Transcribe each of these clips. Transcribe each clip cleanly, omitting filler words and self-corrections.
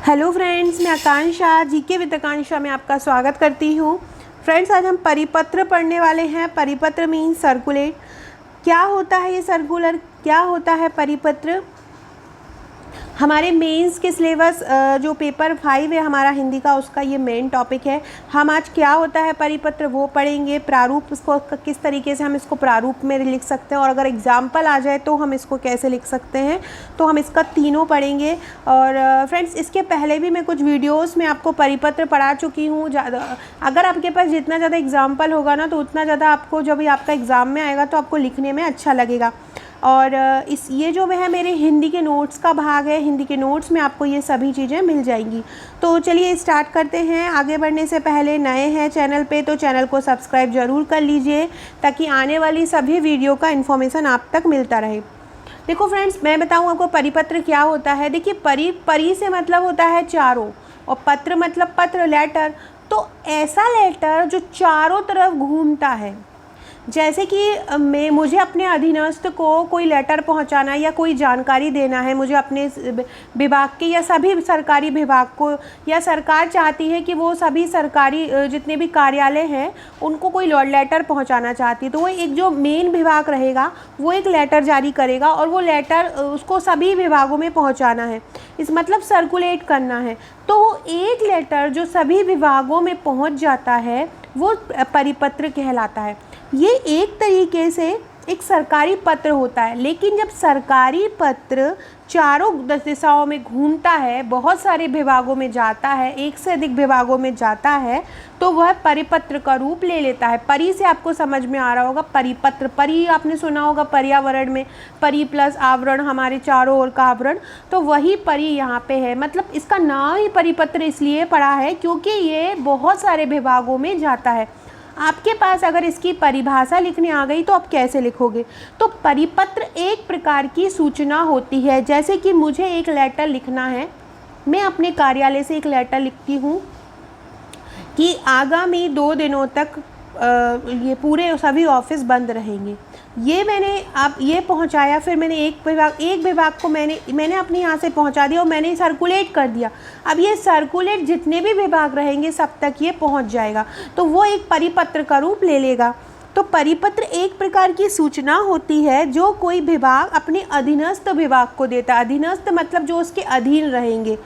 Hello friends, मैं आकांक्षा GK with आकांक्षा में आपका स्वागत करती हूँ। फ्रेंड्स, आज हम परिपत्र पढ़ने वाले हैं। परिपत्र मीन्स सर्कुलेट। क्या होता है ये सर्कुलर, क्या होता है परिपत्र? हमारे मेंस के सिलेबस जो पेपर 5 है हमारा हिंदी का, उसका ये मेन टॉपिक है। हम आज क्या होता है परिपत्र वो पढ़ेंगे। प्रारूप, इसको किस तरीके से हम इसको प्रारूप में लिख सकते हैं और अगर एग्जाम्पल आ जाए तो हम इसको कैसे लिख सकते हैं, तो हम इसका तीनों पढ़ेंगे। और फ्रेंड्स, इसके पहले भी मैं कुछ वीडियोस में आपको परिपत्र पढ़ा चुकी हूँ। अगर आपके पास जितना ज़्यादा एग्जाम्पल होगा ना, तो उतना ज़्यादा आपको जब आपका एग्ज़ाम में आएगा तो आपको लिखने में अच्छा लगेगा। और ये जो है मेरे हिंदी के नोट्स का भाग है। हिंदी के नोट्स में आपको ये सभी चीज़ें मिल जाएंगी। तो चलिए स्टार्ट करते हैं। आगे बढ़ने से पहले नए हैं चैनल पे तो चैनल को सब्सक्राइब ज़रूर कर लीजिए, ताकि आने वाली सभी वीडियो का इन्फॉर्मेशन आप तक मिलता रहे। देखो फ्रेंड्स, मैं बताऊँ आपको परिपत्र क्या होता है। देखिए, परि से मतलब होता है चारों, और पत्र मतलब पत्र, लेटर। तो ऐसा लेटर जो चारों तरफ घूमता है। जैसे कि मुझे अपने अधीनस्थ को कोई लेटर पहुंचाना या कोई जानकारी देना है, मुझे अपने विभाग के या सभी सरकारी विभाग को, या सरकार चाहती है कि वो सभी सरकारी जितने भी कार्यालय हैं उनको कोई लेटर पहुंचाना चाहती है, तो वो एक जो मेन विभाग रहेगा वो एक लेटर जारी करेगा और वो लेटर उसको सभी विभागों में पहुँचाना है। इस मतलब सर्कुलेट करना है। तो वो एक लेटर जो सभी विभागों में पहुँच जाता है वो परिपत्र कहलाता है। ये एक तरीके से एक सरकारी पत्र होता है। लेकिन जब सरकारी पत्र चारों दिशाओं में घूमता है, बहुत सारे विभागों में जाता है, एक से अधिक विभागों में जाता है, तो वह परिपत्र का रूप ले लेता है। परि से आपको समझ में आ रहा होगा परिपत्र। परि आपने सुना होगा पर्यावरण में, परि प्लस आवरण, हमारे चारों ओर का आवरण, तो वही परि यहाँ पे है। मतलब इसका नाम ही परिपत्र इसलिए पड़ा है क्योंकि ये बहुत सारे विभागों में जाता है। आपके पास अगर इसकी परिभाषा लिखने आ गई तो आप कैसे लिखोगे? तो परिपत्र एक प्रकार की सूचना होती है। जैसे कि मुझे एक लेटर लिखना है, मैं अपने कार्यालय से एक लेटर लिखती हूँ कि आगामी 2 दिनों तक ये पूरे सभी ऑफिस बंद रहेंगे। ये मैंने आप ये पहुंचाया, फिर मैंने एक विभाग को मैंने अपने यहाँ से पहुंचा दिया और मैंने सर्कुलेट कर दिया। अब ये सर्कुलेट जितने भी विभाग रहेंगे सब तक ये पहुंच जाएगा, तो वो एक परिपत्र का रूप ले लेगा। तो परिपत्र एक प्रकार की सूचना होती है जो कोई विभाग अपने अधीनस्थ विभाग को देता है। अधीनस्थ मतलब जो उसके अधीन रहेंगे।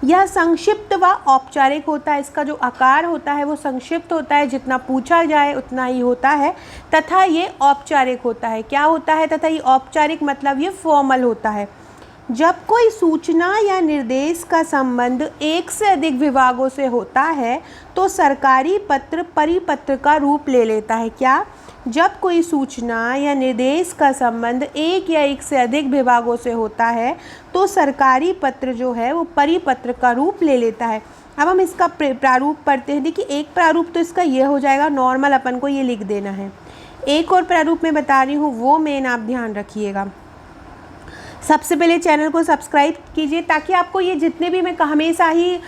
यह संक्षिप्त व औपचारिक होता है। इसका जो आकार होता है वो संक्षिप्त होता है, जितना पूछा जाए उतना ही होता है, तथा ये औपचारिक होता है। क्या होता है? तथा ये औपचारिक मतलब ये फॉर्मल होता है। जब कोई सूचना या निर्देश का संबंध एक से अधिक विभागों से होता है तो सरकारी पत्र परिपत्र का रूप ले लेता है। क्या? जब कोई सूचना या निर्देश का संबंध एक या एक से अधिक विभागों से होता है तो सरकारी पत्र जो है वो परिपत्र का रूप ले लेता है। अब हम इसका प्रारूप पढ़ते हैं। देखिए, एक प्रारूप तो इसका ये हो जाएगा, नॉर्मल अपन को ये लिख देना है। एक और प्रारूप मैं बता रही हूँ, वो मेन आप ध्यान रखिएगा। सबसे पहले चैनल को सब्सक्राइब कीजिए, ताकि आपको ये जितने भी मैं हमेशा ही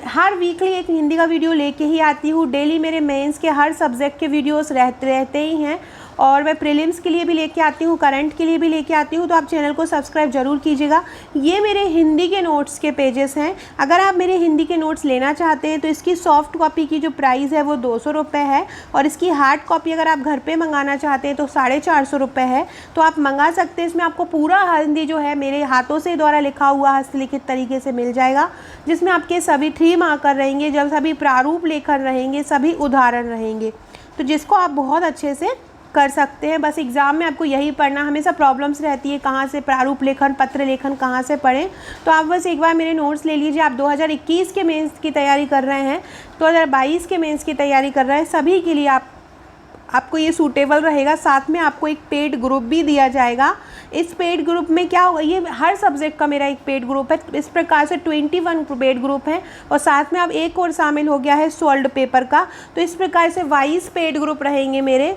हर वीकली एक हिंदी का वीडियो लेके ही आती हूँ। डेली मेरे मेंस के हर सब्जेक्ट के वीडियोस रहते ही हैं, और मैं प्रीलिम्स के लिए भी लेके आती हूँ, करंट के लिए भी लेके आती हूँ। तो आप चैनल को सब्सक्राइब ज़रूर कीजिएगा। ये मेरे हिंदी के नोट्स के पेजेस हैं। अगर आप मेरे हिंदी के नोट्स लेना चाहते हैं तो इसकी सॉफ्ट कॉपी की जो प्राइस है वो 200 रुपये है, और इसकी हार्ड कॉपी अगर आप घर पे मंगाना चाहते हैं तो 450 रुपये है। तो आप मंगा सकते हैं। इसमें आपको पूरा हिंदी जो है मेरे हाथों से द्वारा लिखा हुआ हस्तलिखित तरीके से मिल जाएगा, जिसमें आपके सभी 3 मार्कर रहेंगे, जब सभी प्रारूप लेखन रहेंगे, सभी उदाहरण रहेंगे, तो जिसको आप बहुत अच्छे से कर सकते हैं। बस एग्ज़ाम में आपको यही पढ़ना, हमेशा प्रॉब्लम्स रहती है कहाँ से प्रारूप लेखन, पत्र लेखन कहाँ से पढ़ें। तो आप बस एक बार मेरे नोट्स ले लीजिए। आप 2021 के मेंस की तैयारी कर रहे हैं, 2022 के मेंस की तैयारी कर रहे हैं, सभी के लिए आपको ये सूटेबल रहेगा। साथ में आपको एक पेड ग्रुप भी दिया जाएगा। इस पेड ग्रुप में क्या होगा, ये हर सब्जेक्ट का मेरा एक पेड ग्रुप है। इस प्रकार से 21 पेड ग्रुप हैं, और साथ में अब एक और शामिल हो गया है सॉल्व्ड पेपर का। तो इस प्रकार से 22 पेड ग्रुप रहेंगे मेरे।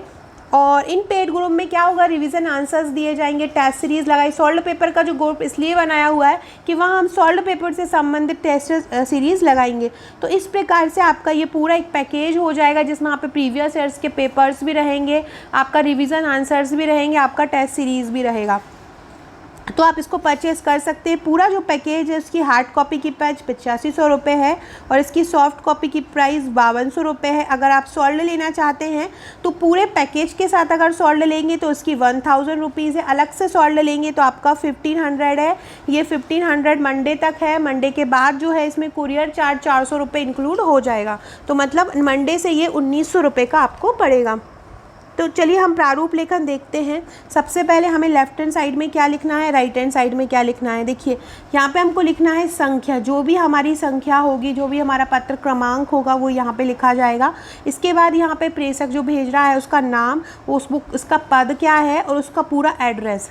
और इन पेड ग्रुप में क्या होगा, रिवीजन आंसर्स दिए जाएंगे, टेस्ट सीरीज़ लगाई। सॉल्व्ड पेपर का जो ग्रुप इसलिए बनाया हुआ है कि वहाँ हम सॉल्व्ड पेपर से संबंधित टेस्ट सीरीज़ लगाएंगे। तो इस प्रकार से आपका ये पूरा एक पैकेज हो जाएगा, जिसमें आप पे प्रीवियस ईयर्स के पेपर्स भी रहेंगे, आपका रिवीजन आंसर्स भी रहेंगे, आपका टेस्ट सीरीज़ भी रहेगा। तो आप इसको परचेज़ कर सकते हैं। पूरा जो पैकेज है उसकी हार्ड कॉपी की प्राइस 8500 रुपये है और इसकी सॉफ्ट कॉपी की प्राइस 5200 रुपये है। अगर आप सॉल्ड लेना चाहते हैं तो पूरे पैकेज के साथ अगर सॉल्ड लेंगे तो उसकी 1000 रुपीज़ है। अलग से सॉल्ड लेंगे तो आपका 1500 है। ये 1500 मंडे तक है। मंडे के बाद जो है इसमें कुरियर चार्ज 400 रुपये इंक्लूड हो जाएगा। तो मतलब मंडे से ये 1900 रुपये का आपको पड़ेगा। तो चलिए हम प्रारूप लेखन देखते हैं। सबसे पहले हमें लेफ्ट हैंड साइड में क्या लिखना है, राइट हैंड साइड में क्या लिखना है। देखिए यहाँ पे हमको लिखना है संख्या, जो भी हमारी संख्या होगी, जो भी हमारा पत्र क्रमांक होगा वो यहाँ पे लिखा जाएगा। इसके बाद यहाँ पे प्रेषक जो भेज रहा है उसका नाम, उस बुक उसका पद क्या है और उसका पूरा एड्रेस।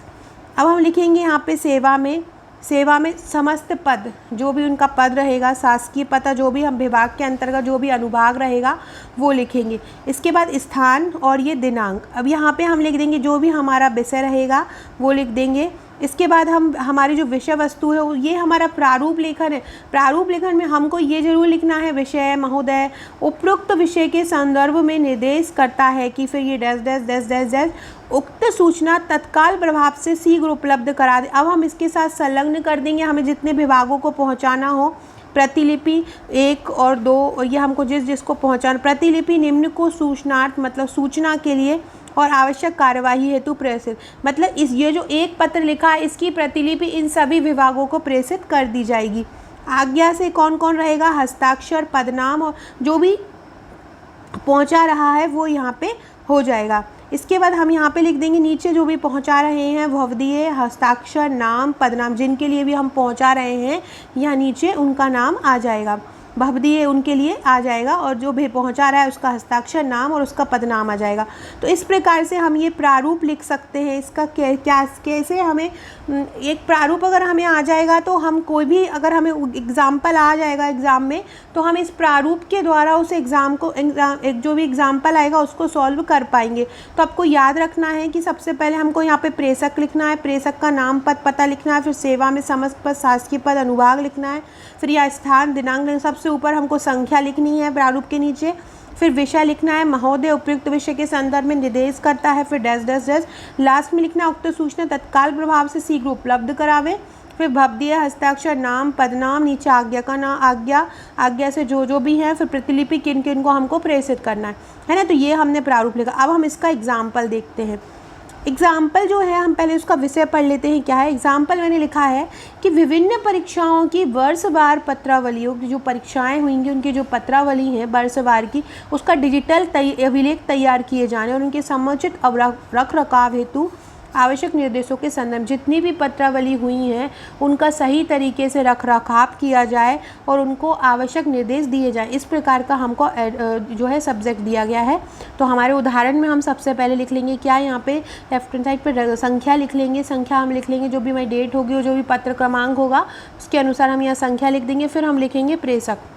अब हम लिखेंगे यहाँ पे सेवा में समस्त पद, जो भी उनका पद रहेगा, शासकीय पता, जो भी हम विभाग के अंतर्गत जो भी अनुभाग रहेगा वो लिखेंगे। इसके बाद स्थान और ये दिनांक। अब यहाँ पे हम लिख देंगे जो भी हमारा विषय रहेगा वो लिख देंगे। इसके बाद हम हमारी जो विषय वस्तु है ये हमारा प्रारूप लेखन है। प्रारूप लेखन में हमको ये जरूर लिखना है, विषय महोदय उपरोक्त विषय के संदर्भ में निर्देश करता है कि फिर ये dash dash dash dash dash उक्त सूचना तत्काल प्रभाव से शीघ्र उपलब्ध करा दे। अब हम इसके साथ संलग्न कर देंगे हमें जितने विभागों को पहुंचाना हो, प्रतिलिपि 1 और 2, और ये हमको जिसको पहुंचाना। प्रतिलिपि निम्न को सूचनार्थ मतलब सूचना के लिए और आवश्यक कार्यवाही हेतु प्रेषित। मतलब ये जो एक पत्र लिखा है इसकी प्रतिलिपि इन सभी विभागों को प्रेषित कर दी जाएगी। आज्ञा से कौन कौन रहेगा, हस्ताक्षर, पदनाम और जो भी पहुंचा रहा है वो यहाँ पे हो जाएगा। इसके बाद हम यहाँ पे लिख देंगे नीचे जो भी पहुँचा रहे हैं भवदीय, हस्ताक्षर, नाम, पदनाम, जिनके लिए भी हम पहुँचा रहे हैं यहाँ नीचे उनका नाम आ जाएगा। भवदीय उनके लिए आ जाएगा और जो भी पहुंचा रहा है उसका हस्ताक्षर, नाम और उसका पदनाम आ जाएगा। तो इस प्रकार से हम ये प्रारूप लिख सकते हैं। इसका कैसे हमें एक प्रारूप अगर हमें आ जाएगा तो हम कोई भी अगर हमें एग्ज़ाम्पल आ जाएगा एग्ज़ाम में तो हम इस प्रारूप के द्वारा उस एक जो भी एग्ज़ाम्पल आएगा उसको सॉल्व कर पाएंगे। तो आपको याद रखना है कि सबसे पहले हमको यहाँ पे प्रेषक लिखना है, प्रेषक का नाम, पद, पता लिखना है, फिर सेवा में समस्त पद, शासकीय पद, अनुभाग लिखना है, फिर यह स्थान, दिनांक, सबसे ऊपर हमको संख्या लिखनी है प्रारूप के नीचे, फिर विषय लिखना है, महोदय उपयुक्त विषय के संदर्भ में निर्देश करता है, फिर डैश डैश डैश, लास्ट में लिखना उक्त सूचना तत्काल प्रभाव से शीघ्र उपलब्ध करावे, फिर भवदीय, हस्ताक्षर, नाम, पदनाम, नीचे आज्ञा का नाम, आज्ञा से जो भी है, फिर प्रतिलिपि किन किन को हमको प्रेषित करना है ना। तो ये हमने प्रारूप लिखा। अब हम इसका एग्जाम्पल देखते हैं। एग्ज़ाम्पल जो है हम पहले उसका विषय पढ़ लेते हैं क्या है। एग्ज़ाम्पल मैंने लिखा है कि विभिन्न परीक्षाओं की वर्षवार पत्रावलियों की जो परीक्षाएं हुएंगी उनकी जो पत्रावली है वर्षवार की उसका डिजिटल अभिलेख तैयार किए जाने और उनके समुचित रख रखाव हेतु आवश्यक निर्देशों के संदर्भ जितनी भी पत्रावली हुई हैं उनका सही तरीके से रख रखाव किया जाए और उनको आवश्यक निर्देश दिए जाए। इस प्रकार का हमको जो है सब्जेक्ट दिया गया है। तो हमारे उदाहरण में हम सबसे पहले लिख लेंगे क्या, यहाँ पे लेफ्ट हैंड साइड पे संख्या लिख लेंगे। संख्या हम लिख लेंगे जो भी हमारी डेट होगी और जो भी पत्र क्रमांक होगा उसके अनुसार हम यहाँ संख्या लिख देंगे। फिर हम लिखेंगे प्रेषक।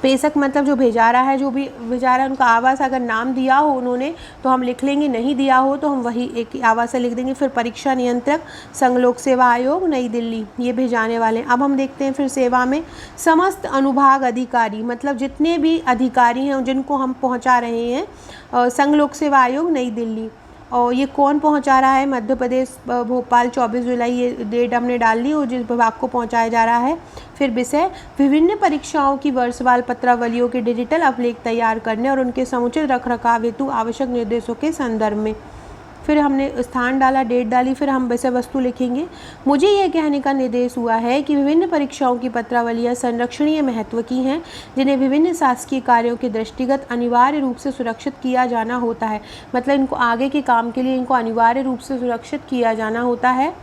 प्रेषक मतलब जो भेजा रहा है, जो भी भेजा रहा है उनका आवास अगर नाम दिया हो उन्होंने तो हम लिख लेंगे, नहीं दिया हो तो हम वही एक आवास से लिख देंगे। फिर परीक्षा नियंत्रक संघ लोक सेवा आयोग नई दिल्ली, ये भेजाने वाले। अब हम देखते हैं फिर सेवा में समस्त अनुभाग अधिकारी मतलब जितने भी अधिकारी हैं जिनको हम पहुंचा रहे हैं संघ लोक सेवा आयोग नई दिल्ली। और ये कौन पहुंचा रहा है, मध्य प्रदेश भोपाल 24 जुलाई, ये डेट हमने डाल दी और जिस विभाग को पहुंचाया जा रहा है। फिर विषय विभिन्न परीक्षाओं की वर्षवार पत्रावलियों के डिजिटल अभिलेख तैयार करने और उनके समुचित रखरखाव हेतु आवश्यक निर्देशों के संदर्भ में। फिर हमने स्थान डाला, डेट डाली, फिर हम विषय वस्तु लिखेंगे। मुझे यह कहने का निर्देश हुआ है कि विभिन्न परीक्षाओं की पत्रावलियाँ संरक्षणीय महत्व की हैं जिन्हें विभिन्न शासकीय कार्यों के दृष्टिगत अनिवार्य रूप से सुरक्षित किया जाना होता है। मतलब इनको आगे के काम के लिए इनको अनिवार्य रूप से सुरक्षित किया जाना होता है।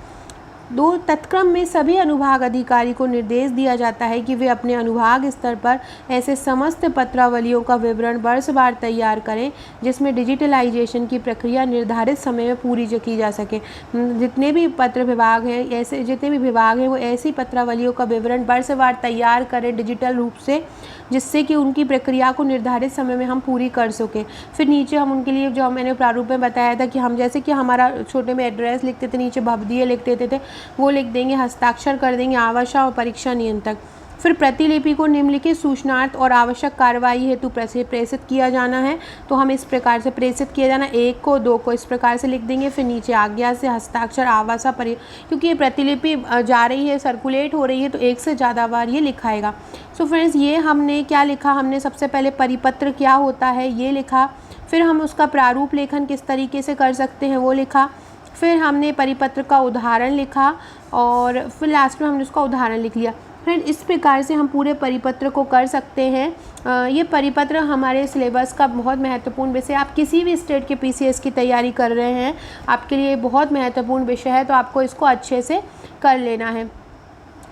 2 तत्क्रम में सभी अनुभाग अधिकारी को निर्देश दिया जाता है कि वे अपने अनुभाग स्तर पर ऐसे समस्त पत्रावलियों का विवरण वर्षवार तैयार करें जिसमें डिजिटलाइजेशन की प्रक्रिया निर्धारित समय में पूरी की जा सके। जितने भी पत्र विभाग हैं ऐसे जितने भी विभाग हैं वो ऐसी पत्रावलियों का विवरण वर्षवार तैयार करें डिजिटल रूप से जिससे कि उनकी प्रक्रिया को निर्धारित समय में हम पूरी कर सकें। फिर नीचे हम उनके लिए जो मैंने प्रारूप में बताया था कि हम जैसे कि हमारा छोटे में एड्रेस लिखते थे, नीचे भवदीय लिख देते थे, वो लिख देंगे, हस्ताक्षर कर देंगे, आवासा और परीक्षा नियंत्रक। फिर प्रतिलिपि को निम्नलिखित सूचनार्थ और आवश्यक कार्रवाई हेतु प्रेषित किया जाना है। तो हम इस प्रकार से प्रेषित किया जाना, 1 को 2 को इस प्रकार से लिख देंगे। फिर नीचे आज्ञा से हस्ताक्षर आवासा पर, क्योंकि ये प्रतिलिपि जा रही है, सर्कुलेट हो रही है, तो एक से ज़्यादा बार ये लिखाएगा। सो फ्रेंड्स, ये हमने क्या लिखा, हमने सबसे पहले परिपत्र क्या होता है ये लिखा, फिर हम उसका प्रारूप लेखन किस तरीके से कर सकते हैं वो लिखा, फिर हमने परिपत्र का उदाहरण लिखा और फिर लास्ट में हमने उसका उदाहरण लिख लिया। फ्रेंड, इस प्रकार से हम पूरे परिपत्र को कर सकते हैं। ये परिपत्र हमारे सिलेबस का बहुत महत्वपूर्ण विषय, आप किसी भी स्टेट के पीसीएस की तैयारी कर रहे हैं, आपके लिए बहुत महत्वपूर्ण विषय है, तो आपको इसको अच्छे से कर लेना है।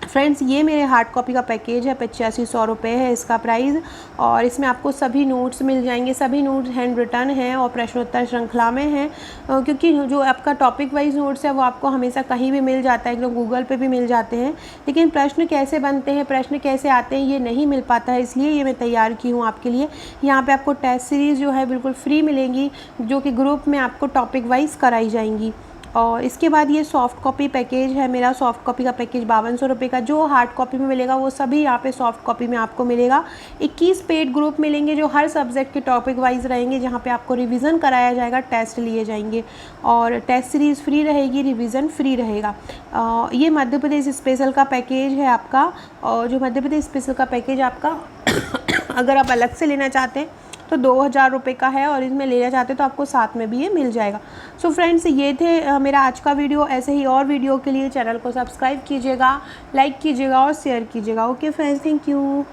फ्रेंड्स, ये मेरे हार्ड कॉपी का पैकेज है, 8500 रुपये है इसका प्राइस, और इसमें आपको सभी नोट्स मिल जाएंगे। सभी नोट्स हैंड रिटन हैं और प्रश्नोत्तर श्रृंखला में हैं, क्योंकि जो आपका टॉपिक वाइज नोट्स है वो आपको हमेशा कहीं भी मिल जाता है, एकदम गूगल पे भी मिल जाते हैं, लेकिन प्रश्न कैसे बनते हैं, प्रश्न कैसे आते हैं, ये नहीं मिल पाता है, इसलिए ये मैं तैयार की हूँ आपके लिए। यहाँ पर आपको टेस्ट सीरीज़ जो है बिल्कुल फ्री मिलेंगी, जो कि ग्रुप में आपको टॉपिक वाइज कराई जाएंगी। और इसके बाद ये सॉफ्ट कॉपी पैकेज है मेरा, सॉफ्ट कॉपी का पैकेज 5200 रुपये का। जो हार्ड कॉपी में मिलेगा वो सभी यहाँ पे सॉफ्ट कॉपी में आपको मिलेगा। 21 पेड ग्रुप मिलेंगे जो हर सब्जेक्ट के टॉपिक वाइज रहेंगे, जहाँ पे आपको रिवीजन कराया जाएगा, टेस्ट लिए जाएंगे और टेस्ट सीरीज़ फ्री रहेगी, रिवीजन फ्री रहेगा। ये मध्य प्रदेश स्पेशल का पैकेज है आपका, और जो मध्य प्रदेश स्पेशल का पैकेज आपका अगर आप अलग से लेना चाहते हैं तो 2000 रुपये का है, और इसमें लेना चाहते तो आपको साथ में भी ये मिल जाएगा। सो फ्रेंड्स, ये थे मेरा आज का वीडियो। ऐसे ही और वीडियो के लिए चैनल को सब्सक्राइब कीजिएगा, लाइक कीजिएगा और शेयर कीजिएगा। Okay friends, thank you.